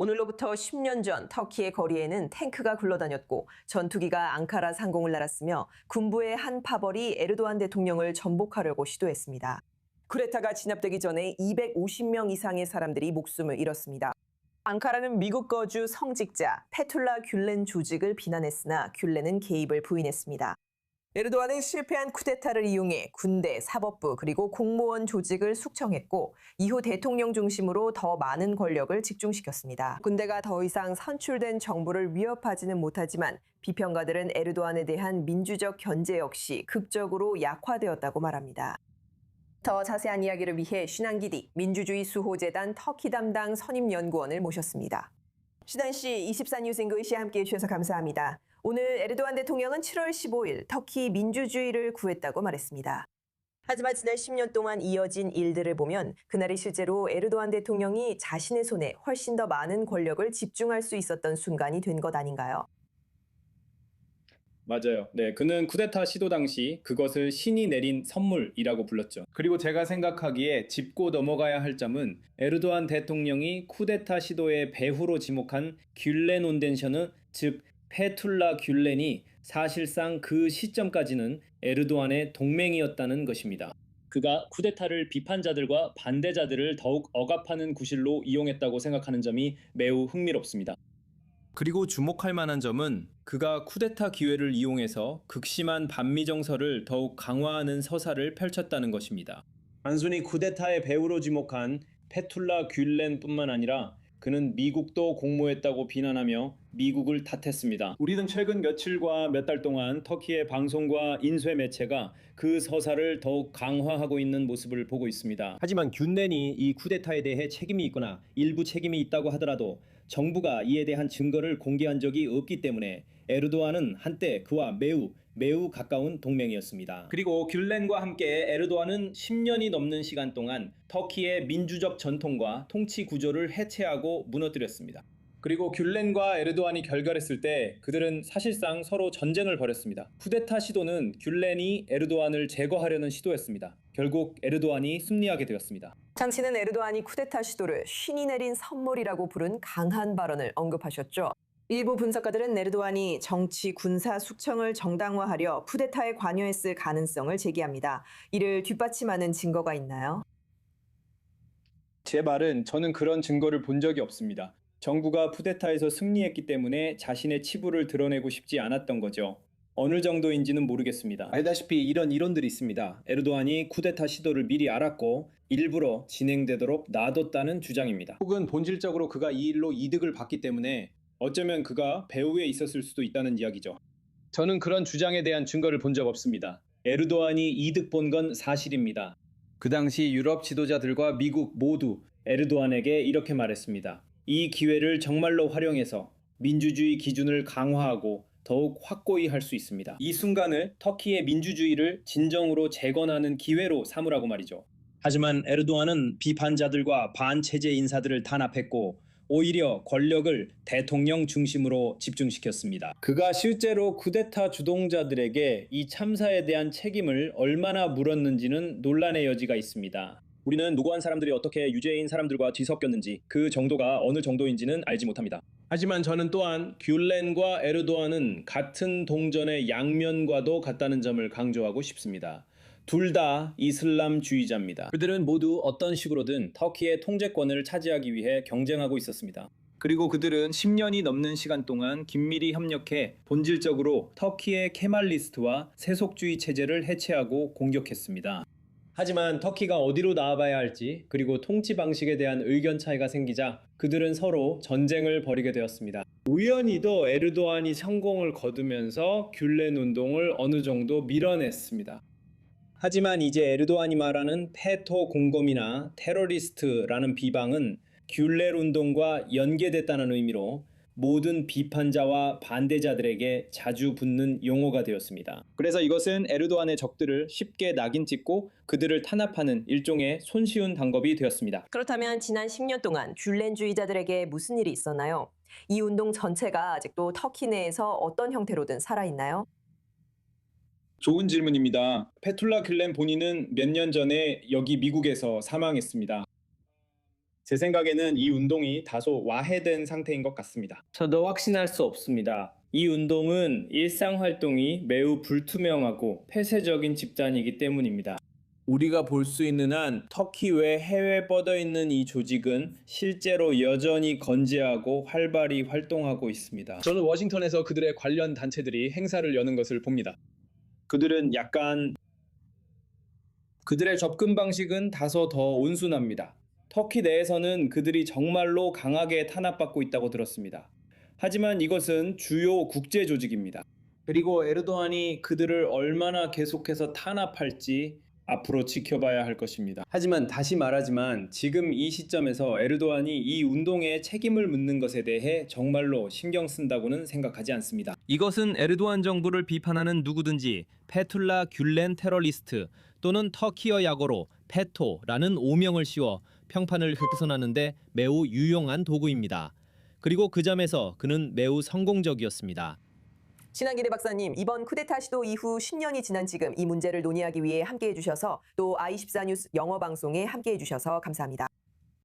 오늘로부터 10년 전 터키의 거리에는 탱크가 굴러다녔고 전투기가 앙카라 상공을 날았으며 군부의 한 파벌이 에르도안 대통령을 전복하려고 시도했습니다. 쿠데타가 진압되기 전에 250명 이상의 사람들이 목숨을 잃었습니다. 앙카라는 미국 거주 성직자 페툴라 귤렌 조직을 비난했으나 귤렌은 개입을 부인했습니다. 에르도안은 실패한 쿠데타를 이용해 군대, 사법부 그리고 공무원 조직을 숙청했고 이후 대통령 중심으로 더 많은 권력을 집중시켰습니다. 군대가 더 이상 선출된 정부를 위협하지는 못하지만 비평가들은 에르도안에 대한 민주적 견제 역시 극적으로 약화되었다고 말합니다. 더 자세한 이야기를 위해 신한기디 민주주의 수호재단 터키 담당 선임연구원을 모셨습니다. 신한 씨, 24뉴스 잉글리시에 함께해 주셔서 감사합니다. 오늘 에르도안 대통령은 7월 15일 터키 민주주의를 구했다고 말했습니다. 하지만 지난 10년 동안 이어진 일들을 보면 그날이 실제로 에르도안 대통령이 자신의 손에 훨씬 더 많은 권력을 집중할 수 있었던 순간이 된 것 아닌가요? 맞아요. 네, 그는 쿠데타 시도 당시 그것을 신이 내린 선물이라고 불렀죠. 그리고 제가 생각하기에 짚고 넘어가야 할 점은 에르도안 대통령이 쿠데타 시도의 배후로 지목한 귤렌 온덴션은 즉 페툴라 귤렌이 사실상 그 시점까지는 에르도안의 동맹이었다는 것입니다. 그가 쿠데타를 비판자들과 반대자들을 더욱 억압하는 구실로 이용했다고 생각하는 점이 매우 흥미롭습니다. 그리고 주목할 만한 점은 그가 쿠데타 기회를 이용해서 극심한 반미 정서를 더욱 강화하는 서사를 펼쳤다는 것입니다. 단순히 쿠데타의 배후로 지목한 페툴라 귤렌뿐만 아니라 그는 미국도 공모했다고 비난하며 미국을 탓했습니다. 우리는 최근 며칠과 몇 달 동안 터키의 방송과 인쇄 매체가 그 서사를 더욱 강화하고 있는 모습을 보고 있습니다. 하지만 귤렌이 이 쿠데타에 대해 책임이 있거나 일부 책임이 있다고 하더라도 정부가 이에 대한 증거를 공개한 적이 없기 때문에 에르도안은 한때 그와 매우 가까운 동맹이었습니다. 그리고 귤렌과 함께 에르도안은 10년이 넘는 시간 동안 터키의 민주적 전통과 통치 구조를 해체하고 무너뜨렸습니다. 그리고 귤렌과 에르도안이 결결했을 때 그들은 사실상 서로 전쟁을 벌였습니다. 쿠데타 시도는 귤렌이 에르도안을 제거하려는 시도였습니다. 결국 에르도안이 승리하게 되었습니다. 당시는 에르도안이 쿠데타 시도를 신이 내린 선물이라고 부른 강한 발언을 언급하셨죠. 일부 분석가들은 에르도안이 정치, 군사 숙청을 정당화하려 쿠데타에 관여했을 가능성을 제기합니다. 이를 뒷받침하는 증거가 있나요? 제 말은 저는 그런 증거를 본 적이 없습니다. 정부가 쿠데타에서 승리했기 때문에 자신의 치부를 드러내고 싶지 않았던 거죠. 어느 정도인지는 모르겠습니다. 알다시피 이런 이론들이 있습니다. 에르도안이 쿠데타 시도를 미리 알았고 일부러 진행되도록 놔뒀다는 주장입니다. 혹은 본질적으로 그가 이 일로 이득을 봤기 때문에 어쩌면 그가 배후에 있었을 수도 있다는 이야기죠. 저는 그런 주장에 대한 증거를 본 적 없습니다. 에르도안이 이득 본 건 사실입니다. 그 당시 유럽 지도자들과 미국 모두 에르도안에게 이렇게 말했습니다. 이 기회를 정말로 활용해서 민주주의 기준을 강화하고 더욱 확고히 할 수 있습니다. 이 순간을 터키의 민주주의를 진정으로 재건하는 기회로 삼으라고 말이죠. 하지만 에르도안은 비판자들과 반체제 인사들을 단합했고 오히려 권력을 대통령 중심으로 집중시켰습니다. 그가 실제로 쿠데타 주동자들에게 이 참사에 대한 책임을 얼마나 물었는지는 논란의 여지가 있습니다. 우리는 노고한 사람들이 어떻게 유죄인 사람들과 뒤섞였는지 그 정도가 어느 정도인지는 알지 못합니다. 하지만 저는 또한 귤렌과 에르도안은 같은 동전의 양면과도 같다는 점을 강조하고 싶습니다. 둘 다 이슬람주의자입니다. 그들은 모두 어떤 식으로든 터키의 통제권을 차지하기 위해 경쟁하고 있었습니다. 그리고 그들은 10년이 넘는 시간 동안 긴밀히 협력해 본질적으로 터키의 케말리스트와 세속주의 체제를 해체하고 공격했습니다. 하지만 터키가 어디로 나아가야 할지 그리고 통치 방식에 대한 의견 차이가 생기자 그들은 서로 전쟁을 벌이게 되었습니다. 우연히도 에르도안이 성공을 거두면서 귤렌 운동을 어느 정도 밀어냈습니다. 하지만 이제 에르도안이 말하는 페토 공검이나 테러리스트라는 비방은 귤렌 운동과 연계됐다는 의미로 모든 비판자와 반대자들에게 자주 붙는 용어가 되었습니다. 그래서 이것은 에르도안의 적들을 쉽게 낙인 찍고 그들을 탄압하는 일종의 손쉬운 방법이 되었습니다. 그렇다면 지난 10년 동안 귤렌주의자들에게 무슨 일이 있었나요? 이 운동 전체가 아직도 터키 내에서 어떤 형태로든 살아있나요? 좋은 질문입니다. 페툴라 귤렌 본인은 몇 년 전에 여기 미국에서 사망했습니다. 제 생각에는 이 운동이 다소 와해된 상태인 것 같습니다. 저도 확신할 수 없습니다. 이 운동은 일상 활동이 매우 불투명하고 폐쇄적인 집단이기 때문입니다. 우리가 볼 수 있는 한 터키 외 해외에 뻗어 있는 이 조직은 실제로 여전히 건재하고 활발히 활동하고 있습니다. 저는 워싱턴에서 그들의 관련 단체들이 행사를 여는 것을 봅니다. 그들은 그들의 접근 방식은 다소 더 온순합니다. 터키 내에서는 그들이 정말로 강하게 탄압받고 있다고 들었습니다. 하지만 이것은 주요 국제 조직입니다. 그리고 에르도안이 그들을 얼마나 계속해서 탄압할지 앞으로 지켜봐야 할 것입니다. 하지만 다시 말하지만 지금 이 시점에서 에르도안이 이 운동에 책임을 묻는 것에 대해 정말로 신경 쓴다고는 생각하지 않습니다. 이것은 에르도안 정부를 비판하는 누구든지 페툴라 귤렌 테러리스트 또는 터키어 약어로 페토라는 오명을 씌워 평판을 흑선하는데 매우 유용한 도구입니다. 그리고 그 점에서 그는 매우 성공적이었습니다. 신한기대 박사님, 이번 쿠데타 시도 이후 10년이 지난 지금 이 문제를 논의하기 위해 함께해 주셔서 또 i24 뉴스 영어 방송에 함께해 주셔서 감사합니다.